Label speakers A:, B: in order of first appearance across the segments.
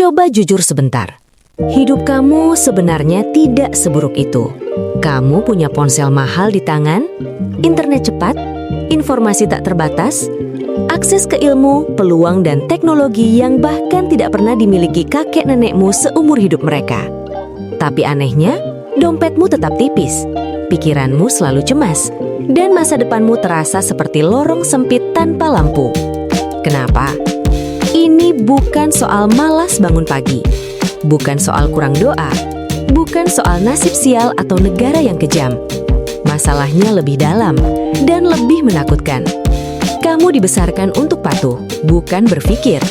A: Coba jujur sebentar. Hidup kamu sebenarnya tidak seburuk itu. Kamu punya ponsel mahal di tangan, internet cepat, informasi tak terbatas, akses ke ilmu, peluang, dan teknologi yang bahkan tidak pernah dimiliki kakek nenekmu seumur hidup mereka. Tapi anehnya, dompetmu tetap tipis, pikiranmu selalu cemas, dan masa depanmu terasa seperti lorong sempit tanpa lampu. Kenapa? Ini bukan soal malas bangun pagi, bukan soal kurang doa, bukan soal nasib sial atau negara yang kejam. Masalahnya lebih dalam dan lebih menakutkan. Kamu dibesarkan untuk patuh, bukan berpikir.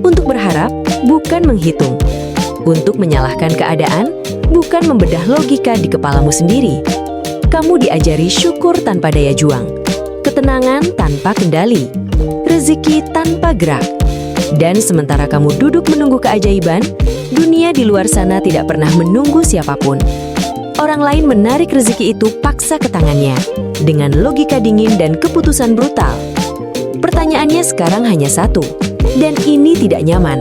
A: Untuk berharap, bukan menghitung. Untuk menyalahkan keadaan, bukan membedah logika di kepalamu sendiri. Kamu diajari syukur tanpa daya juang, ketenangan tanpa kendali, rezeki tanpa gerak. Dan sementara kamu duduk menunggu keajaiban, dunia di luar sana tidak pernah menunggu siapapun. Orang lain menarik rezeki itu paksa ke tangannya, dengan logika dingin dan keputusan brutal. Pertanyaannya sekarang hanya satu, dan ini tidak nyaman.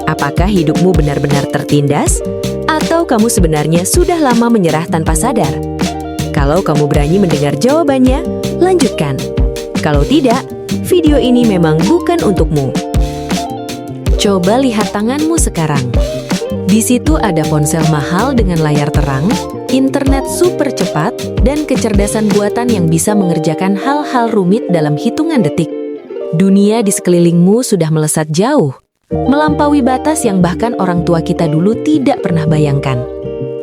A: Apakah hidupmu benar-benar tertindas? Atau kamu sebenarnya sudah lama menyerah tanpa sadar? Kalau kamu berani mendengar jawabannya, lanjutkan. Kalau tidak, video ini memang bukan untukmu. Coba lihat tanganmu sekarang. Di situ ada ponsel mahal dengan layar terang, internet super cepat, dan kecerdasan buatan yang bisa mengerjakan hal-hal rumit dalam hitungan detik. Dunia di sekelilingmu sudah melesat jauh, melampaui batas yang bahkan orang tua kita dulu tidak pernah bayangkan.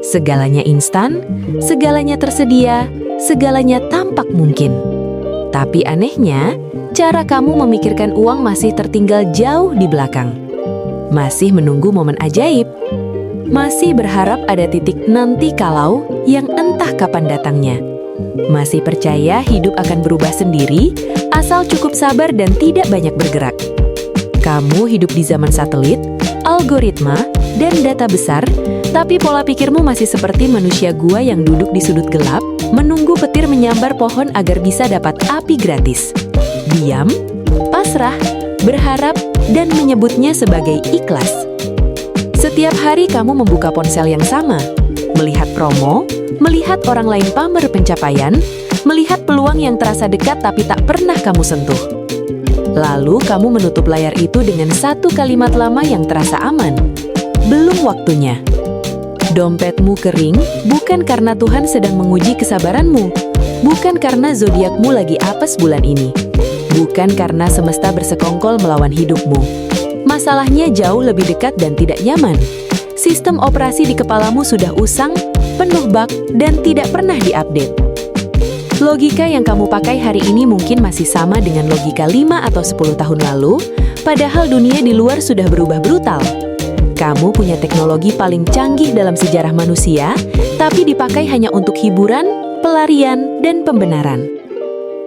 A: Segalanya instan, segalanya tersedia, segalanya tampak mungkin. Tapi anehnya, cara kamu memikirkan uang masih tertinggal jauh di belakang. Masih menunggu momen ajaib. Masih berharap ada titik nanti kalau yang entah kapan datangnya. Masih percaya hidup akan berubah sendiri, asal cukup sabar dan tidak banyak bergerak. Kamu hidup di zaman satelit, algoritma, dan data besar, tapi pola pikirmu masih seperti manusia gua yang duduk di sudut gelap, menunggu petir menyambar pohon agar bisa dapat api gratis. Diam, pasrah, berharap, dan menyebutnya sebagai ikhlas. Setiap hari kamu membuka ponsel yang sama, melihat promo, melihat orang lain pamer pencapaian, melihat peluang yang terasa dekat tapi tak pernah kamu sentuh. Lalu kamu menutup layar itu dengan satu kalimat lama yang terasa aman. Belum waktunya. Dompetmu kering bukan karena Tuhan sedang menguji kesabaranmu, bukan karena zodiakmu lagi apes bulan ini, bukan karena semesta bersekongkol melawan hidupmu. Masalahnya jauh lebih dekat dan tidak nyaman. Sistem operasi di kepalamu sudah usang, penuh bug, dan tidak pernah diupdate. Logika yang kamu pakai hari ini mungkin masih sama dengan logika 5 atau 10 tahun lalu, padahal dunia di luar sudah berubah brutal. Kamu punya teknologi paling canggih dalam sejarah manusia, tapi dipakai hanya untuk hiburan, pelarian, dan pembenaran.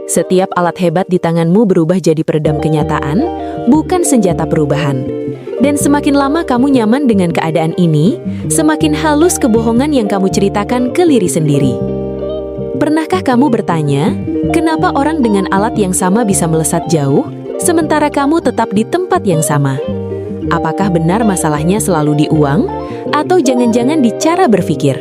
A: Setiap alat hebat di tanganmu berubah jadi peredam kenyataan, bukan senjata perubahan. Dan semakin lama kamu nyaman dengan keadaan ini, semakin halus kebohongan yang kamu ceritakan ke diri sendiri. Pernahkah kamu bertanya, kenapa orang dengan alat yang sama bisa melesat jauh, sementara kamu tetap di tempat yang sama? Apakah benar masalahnya selalu di uang, atau jangan-jangan di cara berpikir?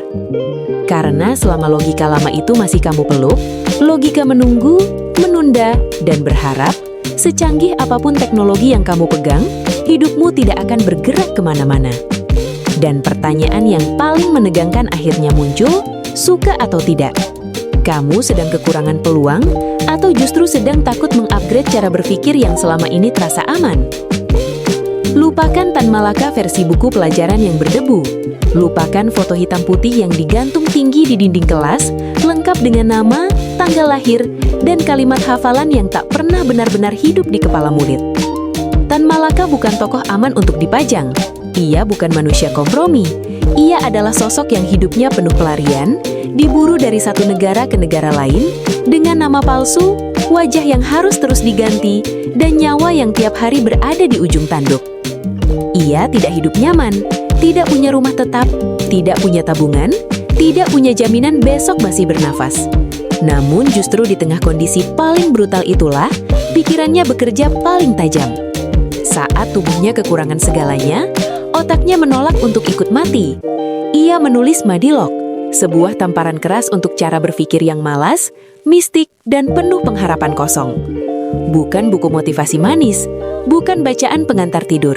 A: Karena selama logika lama itu masih kamu peluk, logika menunggu, menunda, dan berharap, secanggih apapun teknologi yang kamu pegang, hidupmu tidak akan bergerak kemana-mana. Dan pertanyaan yang paling menegangkan akhirnya muncul, suka atau tidak? Kamu sedang kekurangan peluang, atau justru sedang takut mengupgrade cara berpikir yang selama ini terasa aman? Lupakan Tan Malaka versi buku pelajaran yang berdebu. Lupakan foto hitam putih yang digantung tinggi di dinding kelas, lengkap dengan nama, tanggal lahir, dan kalimat hafalan yang tak pernah benar-benar hidup di kepala murid. Tan Malaka bukan tokoh aman untuk dipajang. Ia bukan manusia kompromi. Ia adalah sosok yang hidupnya penuh pelarian, diburu dari satu negara ke negara lain, dengan nama palsu, wajah yang harus terus diganti, dan nyawa yang tiap hari berada di ujung tanduk. Ia tidak hidup nyaman, tidak punya rumah tetap, tidak punya tabungan, tidak punya jaminan besok masih bernafas. Namun justru di tengah kondisi paling brutal itulah, pikirannya bekerja paling tajam. Saat tubuhnya kekurangan segalanya, otak
B: anaknya menolak untuk ikut mati. Ia menulis Madilog, sebuah tamparan keras untuk cara berpikir yang malas, mistik, dan penuh pengharapan kosong. Bukan buku motivasi manis, bukan bacaan pengantar tidur,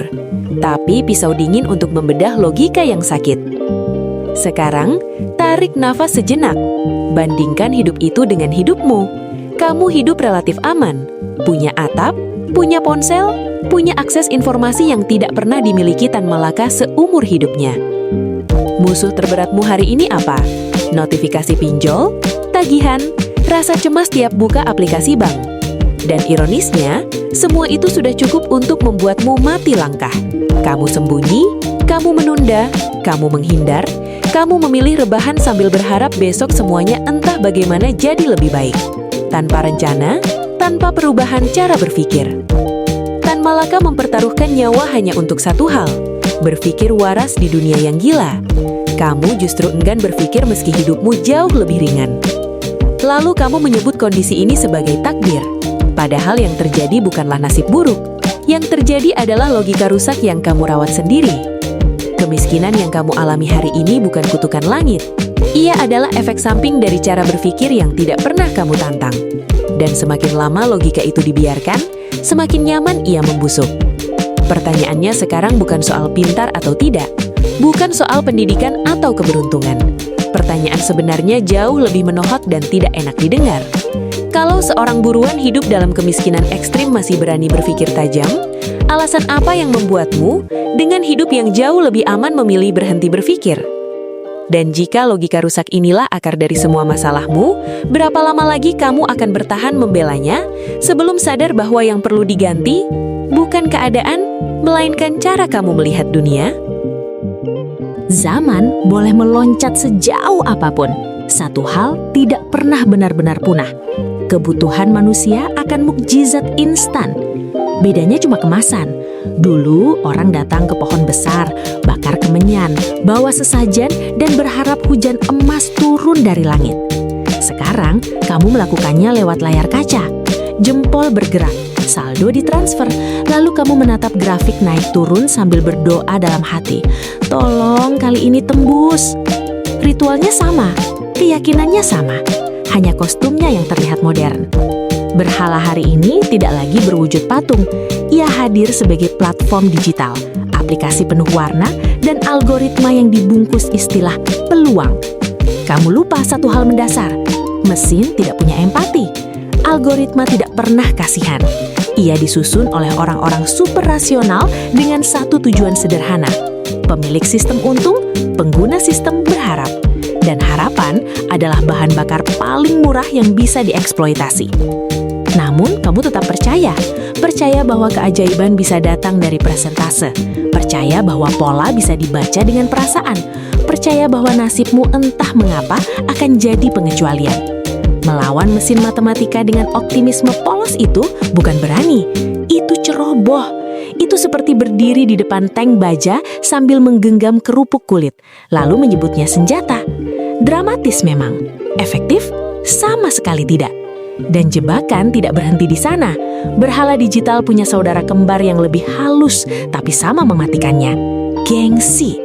B: tapi pisau dingin untuk membedah logika yang sakit. Sekarang, tarik nafas sejenak. Bandingkan hidup itu dengan hidupmu. Kamu hidup relatif aman, punya atap, punya ponsel, punya akses informasi yang tidak pernah dimiliki Tan Malaka seumur hidupnya. Musuh terberatmu hari ini apa? Notifikasi pinjol, tagihan, rasa cemas tiap buka aplikasi bank. Dan ironisnya, semua itu sudah cukup untuk membuatmu mati langkah. Kamu sembunyi, kamu menunda, kamu menghindar, kamu memilih rebahan sambil berharap besok semuanya entah bagaimana jadi lebih baik. Tanpa rencana, tanpa perubahan cara berpikir. Tan Malaka mempertaruhkan nyawa hanya untuk satu hal, berpikir waras di dunia yang gila. Kamu justru enggan berpikir meski hidupmu jauh lebih ringan. Lalu kamu menyebut kondisi ini sebagai takdir. Padahal yang terjadi bukanlah nasib buruk. Yang terjadi adalah logika rusak yang kamu rawat sendiri. Kemiskinan yang kamu alami hari ini bukan kutukan langit. Ia adalah efek samping dari cara berpikir yang tidak pernah kamu tantang. Dan semakin lama logika itu dibiarkan, semakin nyaman ia membusuk. Pertanyaannya sekarang bukan soal pintar atau tidak, bukan soal pendidikan atau keberuntungan. Pertanyaan sebenarnya jauh lebih menohok dan tidak enak didengar. Kalau seorang buruan hidup dalam kemiskinan ekstrim masih berani berpikir tajam, alasan apa yang membuatmu dengan hidup yang jauh lebih aman memilih berhenti berpikir? Dan jika logika rusak inilah akar dari semua masalahmu, berapa lama lagi kamu akan bertahan membelanya sebelum sadar bahwa yang perlu diganti bukan keadaan, melainkan cara kamu melihat dunia?
A: Zaman boleh meloncat sejauh apapun. Satu hal tidak pernah benar-benar punah. Kebutuhan manusia akan mukjizat instan. Bedanya cuma kemasan. Dulu orang datang ke pohon besar, bakar kemenyan, bawa sesajen, dan berharap hujan emas turun dari langit. Sekarang kamu melakukannya lewat layar kaca. Jempol bergerak, saldo ditransfer, lalu kamu menatap grafik naik turun sambil berdoa dalam hati. Tolong kali ini tembus. Ritualnya sama, keyakinannya sama, hanya kostumnya yang terlihat modern. Berhala hari ini tidak lagi berwujud patung. Ia hadir sebagai platform digital, aplikasi penuh warna, dan algoritma yang dibungkus istilah peluang. Kamu lupa satu hal mendasar, mesin tidak punya empati. Algoritma tidak pernah kasihan. Ia disusun oleh orang-orang super rasional dengan satu tujuan sederhana. Pemilik sistem untung, pengguna sistem berharap. Dan harapan adalah bahan bakar paling murah yang bisa dieksploitasi. Namun, kamu tetap percaya bahwa keajaiban bisa datang dari persentase, percaya bahwa pola bisa dibaca dengan perasaan, percaya bahwa nasibmu entah mengapa akan jadi pengecualian. Melawan mesin matematika dengan optimisme polos itu bukan berani, itu ceroboh. Itu seperti berdiri di depan tank baja sambil menggenggam kerupuk kulit, lalu menyebutnya senjata. Dramatis memang, efektif? Sama sekali tidak. Dan jebakan tidak berhenti di sana. Berhala digital punya saudara kembar yang lebih halus, tapi sama mematikannya. Gengsi.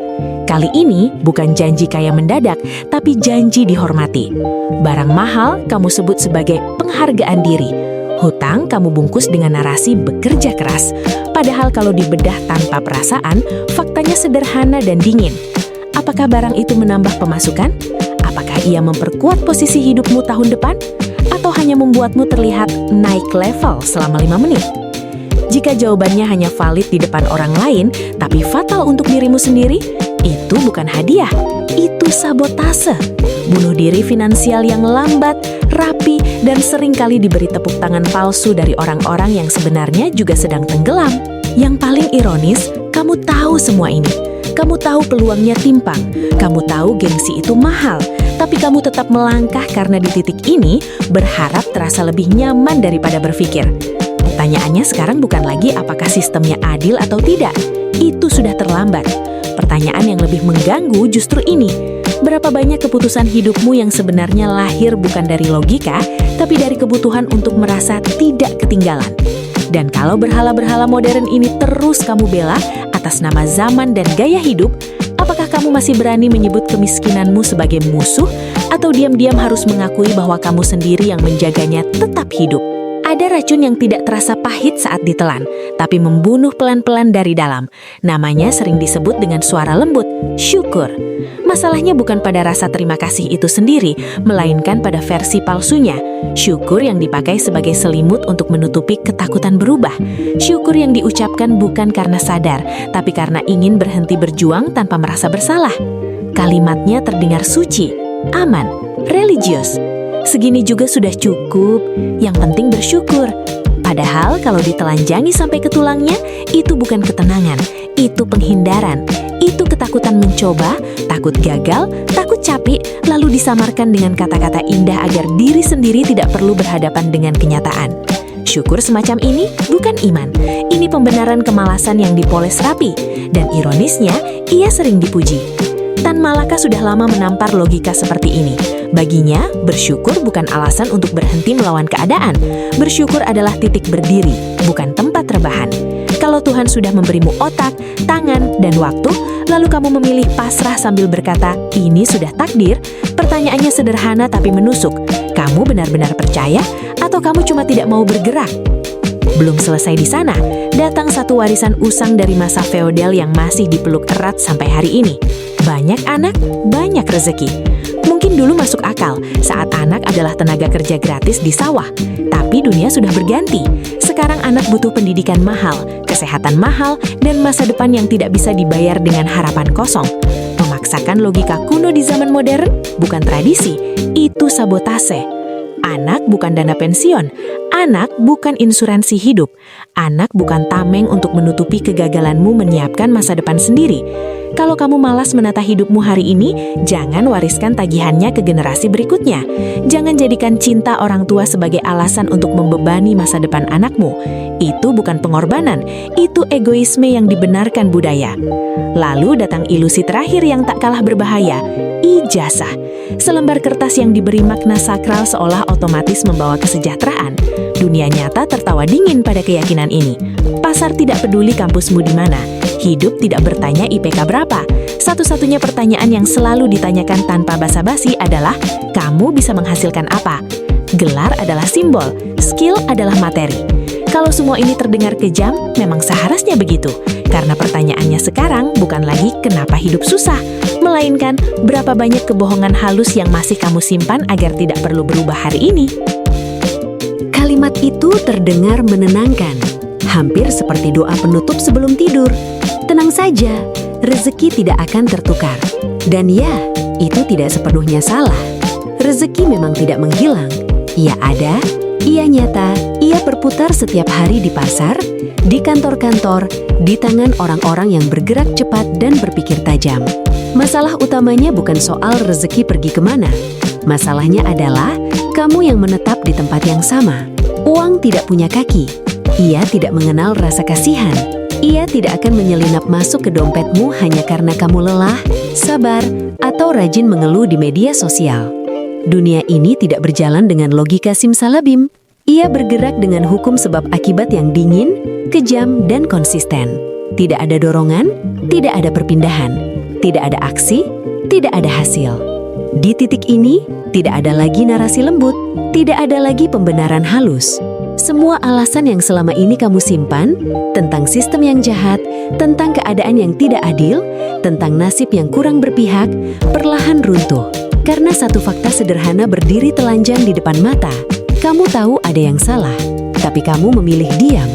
A: Kali ini bukan janji kaya mendadak, tapi janji dihormati. Barang mahal kamu sebut sebagai penghargaan diri. Hutang kamu bungkus dengan narasi bekerja keras. Padahal kalau dibedah tanpa perasaan, faktanya sederhana dan dingin. Apakah barang itu menambah pemasukan? Apakah ia memperkuat posisi hidupmu tahun depan? Atau hanya membuatmu terlihat naik level selama 5 menit? Jika jawabannya hanya valid di depan orang lain, tapi fatal untuk dirimu sendiri, itu bukan hadiah, itu sabotase. Bunuh diri finansial yang lambat, rapi, dan seringkali diberi tepuk tangan palsu dari orang-orang yang sebenarnya juga sedang tenggelam. Yang paling ironis, kamu tahu semua ini. Kamu tahu peluangnya timpang, kamu tahu gengsi itu mahal, tapi kamu tetap melangkah karena di titik ini berharap terasa lebih nyaman daripada berpikir. Pertanyaannya sekarang bukan lagi apakah sistemnya adil atau tidak, itu sudah terlambat. Pertanyaan yang lebih mengganggu justru ini, berapa banyak keputusan hidupmu yang sebenarnya lahir bukan dari logika, tapi dari kebutuhan untuk merasa tidak ketinggalan. Dan kalau berhala-berhala modern ini terus kamu bela
B: atas nama zaman dan gaya hidup, apakah kamu masih berani menyebut kemiskinanmu sebagai musuh atau diam-diam harus mengakui bahwa kamu sendiri yang menjaganya tetap hidup? Ada racun yang tidak terasa pahit saat ditelan, tapi membunuh pelan-pelan dari dalam. Namanya sering disebut dengan suara lembut, syukur. Masalahnya bukan pada rasa terima kasih itu sendiri, melainkan pada versi palsunya. Syukur yang dipakai sebagai selimut untuk menutupi ketakutan berubah. Syukur yang diucapkan bukan karena sadar, tapi karena ingin berhenti berjuang tanpa merasa bersalah. Kalimatnya terdengar suci, aman, religius. Segini juga sudah cukup, yang penting bersyukur. Padahal kalau ditelanjangi sampai ke tulangnya, itu bukan ketenangan, itu penghindaran, itu ketakutan mencoba, takut gagal, takut capek, lalu disamarkan dengan kata-kata indah agar diri sendiri tidak perlu berhadapan dengan kenyataan. Syukur semacam ini bukan iman, ini pembenaran kemalasan yang dipoles rapi, dan ironisnya, ia sering dipuji. Tan Malaka sudah lama menampar logika seperti ini. Baginya, bersyukur bukan alasan untuk berhenti melawan keadaan. Bersyukur adalah titik berdiri, bukan tempat rebahan. Kalau Tuhan sudah memberimu otak, tangan, dan waktu, lalu kamu memilih pasrah sambil berkata, ini sudah takdir, pertanyaannya sederhana tapi menusuk. Kamu benar-benar percaya atau kamu cuma tidak mau bergerak? Belum selesai di sana, datang satu warisan usang dari masa feodal yang masih dipeluk erat sampai hari ini. Banyak anak, banyak rezeki. Mungkin dulu masuk akal saat anak adalah tenaga kerja gratis di sawah. Tapi dunia sudah berganti. Sekarang anak butuh pendidikan mahal, kesehatan mahal, dan masa depan yang tidak bisa dibayar dengan harapan kosong. Memaksakan logika kuno di zaman modern bukan tradisi, itu sabotase. Anak bukan dana pensiun, anak bukan insuransi hidup, anak bukan tameng untuk menutupi kegagalanmu menyiapkan masa depan sendiri. Kalau kamu malas menata hidupmu hari ini, jangan wariskan tagihannya ke generasi berikutnya. Jangan jadikan cinta orang tua sebagai alasan untuk membebani masa depan anakmu. Itu bukan pengorbanan, itu egoisme yang dibenarkan budaya. Lalu datang ilusi terakhir yang tak kalah berbahaya, ijazah. Selembar kertas yang diberi makna sakral seolah otomatis membawa kesejahteraan. Dunia nyata tertawa dingin pada keyakinan ini. Pasar tidak peduli kampusmu di mana. Hidup tidak bertanya IPK berapa. Satu-satunya pertanyaan yang selalu ditanyakan tanpa basa-basi adalah, kamu bisa menghasilkan apa? Gelar adalah simbol, skill adalah materi. Kalau semua ini terdengar kejam, memang seharusnya begitu. Karena pertanyaannya sekarang bukan lagi kenapa hidup susah, melainkan berapa banyak kebohongan halus yang masih kamu simpan agar tidak perlu berubah hari ini.
A: Kalimat itu terdengar menenangkan, hampir seperti doa penutup sebelum tidur. Tenang saja, rezeki tidak akan tertukar. Dan ya, itu tidak sepenuhnya salah. Rezeki memang tidak menghilang. Ia ada, ia nyata, ia berputar setiap hari di pasar, di kantor-kantor, di tangan orang-orang yang bergerak cepat dan berpikir tajam. Masalah utamanya bukan soal rezeki pergi kemana. Masalahnya adalah kamu yang menetap di tempat yang sama. Uang tidak punya kaki. Ia tidak mengenal rasa kasihan. Ia tidak akan menyelinap masuk ke dompetmu hanya karena kamu lelah, sabar, atau rajin mengeluh di media sosial. Dunia ini tidak berjalan dengan logika simsalabim. Ia bergerak dengan hukum sebab akibat yang dingin, kejam, dan konsisten. Tidak ada dorongan, tidak ada perpindahan, tidak ada aksi, tidak ada hasil. Di titik ini, tidak ada lagi narasi lembut, tidak ada lagi pembenaran halus. Semua alasan yang selama ini kamu simpan tentang sistem yang jahat, tentang keadaan yang tidak adil, tentang nasib yang kurang berpihak, perlahan runtuh. Karena satu fakta sederhana berdiri telanjang di depan mata. Kamu tahu ada yang salah, tapi kamu memilih diam.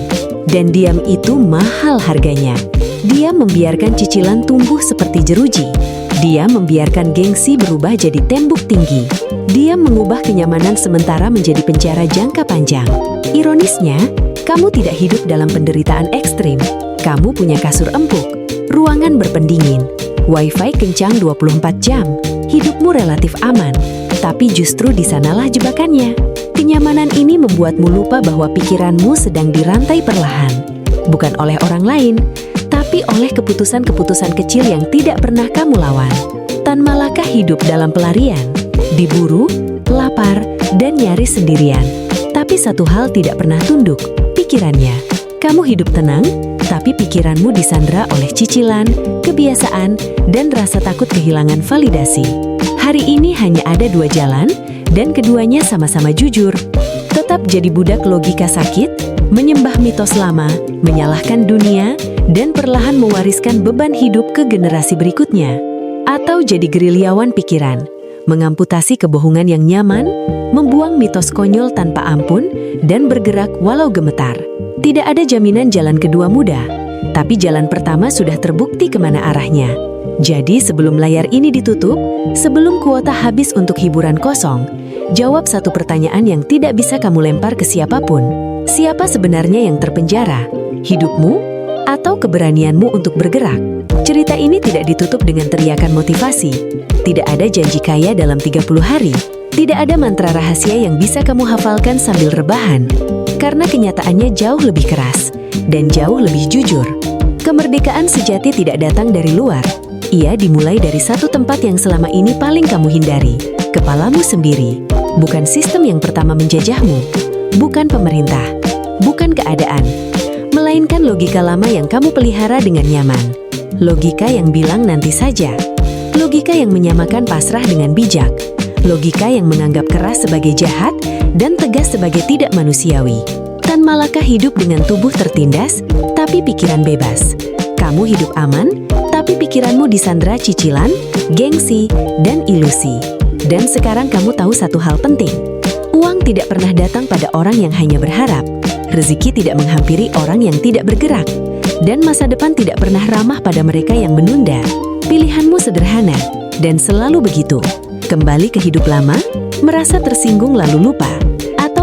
A: Dan diam itu mahal harganya. Diam membiarkan cicilan tumbuh seperti jeruji. Diam membiarkan gengsi berubah jadi tembok tinggi. Diam mengubah kenyamanan sementara menjadi penjara jangka panjang. Ironisnya, kamu tidak hidup dalam penderitaan ekstrim. Kamu punya kasur empuk, ruangan berpendingin, wifi kencang 24 jam. Hidupmu relatif aman, tapi justru di sanalah jebakannya. Kenyamanan ini membuatmu lupa bahwa pikiranmu sedang dirantai perlahan. Bukan oleh orang lain, tapi oleh keputusan-keputusan kecil yang tidak pernah kamu lawan. Tan Malaka hidup dalam pelarian, diburu, lapar, dan nyaris sendirian. Tapi satu hal tidak pernah tunduk, pikirannya. Kamu hidup tenang, tapi pikirannya
B: pikiranmu disandra oleh cicilan, kebiasaan, dan rasa takut kehilangan validasi. Hari ini hanya ada dua jalan, dan keduanya sama-sama jujur. Tetap jadi budak logika sakit, menyembah mitos lama, menyalahkan dunia, dan perlahan mewariskan beban hidup ke generasi berikutnya. Atau jadi gerilyawan pikiran, mengamputasi kebohongan yang nyaman, membuang mitos konyol tanpa ampun, dan bergerak walau gemetar. Tidak ada jaminan jalan kedua mudah, tapi jalan pertama sudah terbukti kemana arahnya. Jadi sebelum layar ini ditutup, sebelum kuota habis untuk hiburan kosong, jawab satu pertanyaan yang tidak bisa kamu lempar ke siapapun. Siapa sebenarnya yang terpenjara? Hidupmu atau keberanianmu untuk bergerak? Cerita ini tidak ditutup dengan teriakan motivasi. Tidak ada janji kaya dalam 30 hari. Tidak ada mantra rahasia yang bisa kamu hafalkan sambil rebahan. Karena kenyataannya jauh lebih keras dan jauh lebih jujur. Kemerdekaan sejati tidak datang dari luar. Ia dimulai dari satu tempat yang selama ini paling kamu hindari, kepalamu sendiri. Bukan sistem yang pertama menjajahmu, bukan pemerintah, bukan keadaan, melainkan logika lama yang kamu pelihara dengan nyaman. Logika yang bilang nanti saja, logika yang menyamakan pasrah dengan bijak, logika yang menganggap keras sebagai jahat dan tegas sebagai tidak manusiawi. Tan Malaka hidup dengan tubuh tertindas, tapi pikiran bebas. Kamu hidup aman, tapi pikiranmu disandra cicilan, gengsi, dan ilusi. Dan sekarang kamu tahu satu hal penting. Uang tidak pernah datang pada orang yang hanya berharap. Rezeki tidak menghampiri orang yang tidak bergerak. Dan masa depan tidak pernah ramah pada mereka yang menunda. Pilihanmu sederhana, dan selalu begitu. Kembali ke hidup lama, merasa tersinggung lalu lupa,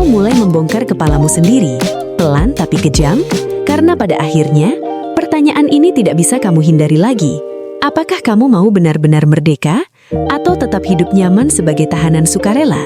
B: atau mulai membongkar kepalamu sendiri, pelan tapi kejam, karena pada akhirnya, pertanyaan ini tidak bisa kamu hindari lagi. Apakah kamu mau benar-benar merdeka, atau tetap hidup nyaman sebagai tahanan sukarela?